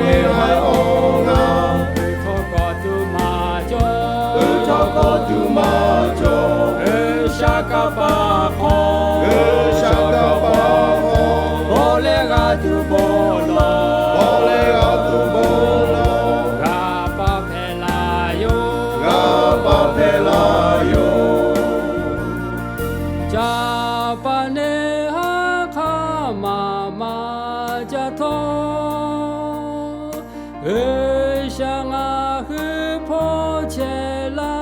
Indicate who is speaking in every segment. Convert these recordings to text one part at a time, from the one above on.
Speaker 1: နေဟိုင်အောင်ငါ
Speaker 2: ထောကတူမာကျော်
Speaker 1: ထောကတူမာကျော်
Speaker 2: ရှာကပါခေါ်
Speaker 1: ရှာကပါခေါ်
Speaker 2: ဘောလေကတူဘောလော
Speaker 1: ဘောလေကတူဘောလော
Speaker 2: ဂါပါဖဲလာယို
Speaker 1: ဂါပါဖဲလာယို
Speaker 2: ဂျာပါနေဟာခါမာမာဂျာသောရှာငါဟူဖို့ချေလာ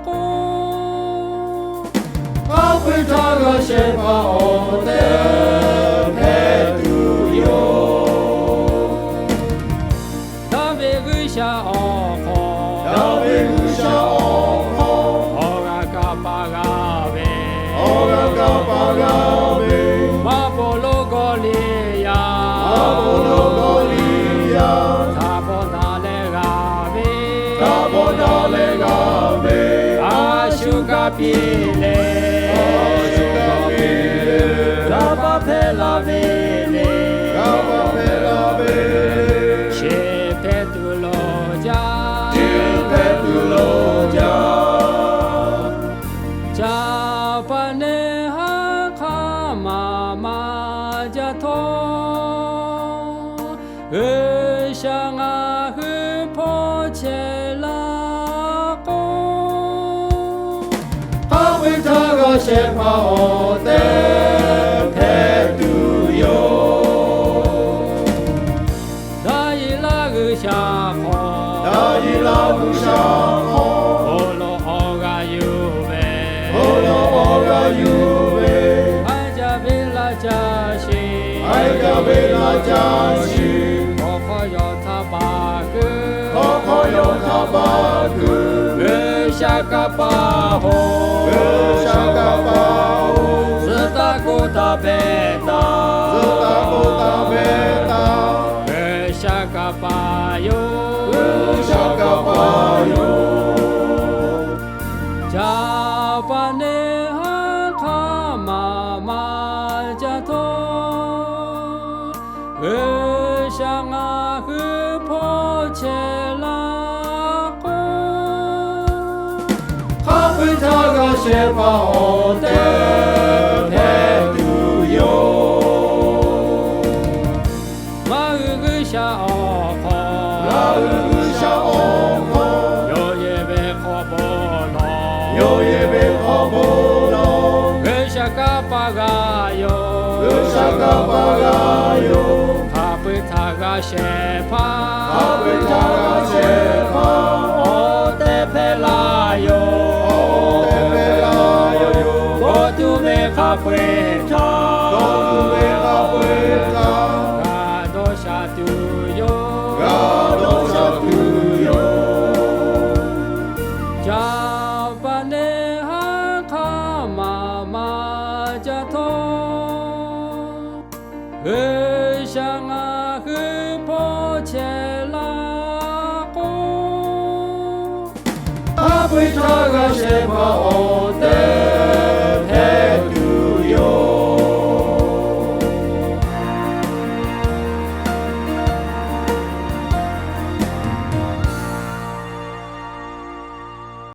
Speaker 2: ကို
Speaker 1: ကောက်ပိထားကရှေပါအောင်တဲ့ဖဲသူယော
Speaker 2: ဒါဘေဂူရှာအောင်ခေါ်
Speaker 1: ဒါဘေဂူရှာအောင်ခေါ်
Speaker 2: ဟောကကပါကဘေ
Speaker 1: ဟောကကပါကဘေ
Speaker 2: မဘောလောကောလီယာ
Speaker 1: မဘောလောကောလီယာ
Speaker 2: သာဘောနာလေကဘေ
Speaker 1: သာဘောနာလေကဘေ
Speaker 2: အာရှုကပြေလေ
Speaker 1: လာပါဖဲလာဘေလေလာပါဖဲလာဘေ
Speaker 2: ရှေဖဲတူလောဂျာ
Speaker 1: ရှေဖဲတူလောဂျာ
Speaker 2: ဂျာပနေဟာခါမာမာဂျာသောရှာငါဟူဖို့ချေလာကို
Speaker 1: အဝိထာကရှေပါအောင်တဲ့ဖဲသူယော
Speaker 2: ဒါယီလာကရှာခေါ်
Speaker 1: ဒါယီလာကရှာခေါ်
Speaker 2: ဘောလောအောကယူပဲ
Speaker 1: ဘောလောအောကယူပဲ
Speaker 2: အိုင်ကြဘေလာချာရှိ
Speaker 1: အိုင်ကြဘေလာချာရှိ
Speaker 2: ခေါ်ခေါ်ယောသပါကူ
Speaker 1: ခေါ်ခေါ်ယောသပါကူ
Speaker 2: ရှာကပါဟော
Speaker 1: ရှာကပါဟော
Speaker 2: ဇတာကိုတာဘေတာ
Speaker 1: ဇတာကိုတာဘေတာ
Speaker 2: ရှာကပါယော
Speaker 1: ရှာကပါယော
Speaker 2: ဂျာပနေဟာခါမာမာဂျာသောရှာငါဟူဖို့ချေလာကို
Speaker 1: ခါပိထားကရှေပါအောင်တဲ့ဖဲသူယော
Speaker 2: မာဂူရှာအောင်ခေါ်
Speaker 1: မာဂူရှာအောင်ခေါ်
Speaker 2: ယောယေဘေခေါ်ဘောလော
Speaker 1: ယောယေဘေခေါ်ဘောလော
Speaker 2: ရှာကပါကယော
Speaker 1: ရှာကပါကယော
Speaker 2: ခါပိထားကရှေဖာ
Speaker 1: ခါပိထားကရှေဖာ
Speaker 2: အောတေဖဲလာယောဘောတူမေခါပိထား
Speaker 1: ဘောတူမေခါပိထား
Speaker 2: ဂါဒောရှာတူယော
Speaker 1: ဂါဒောရှာတူယော
Speaker 2: ဂျာပနေဟာခါမာမာဂျာသောရှာငါဟူဖို့ချေလာကို
Speaker 1: အပိထားကရှေပါအောင်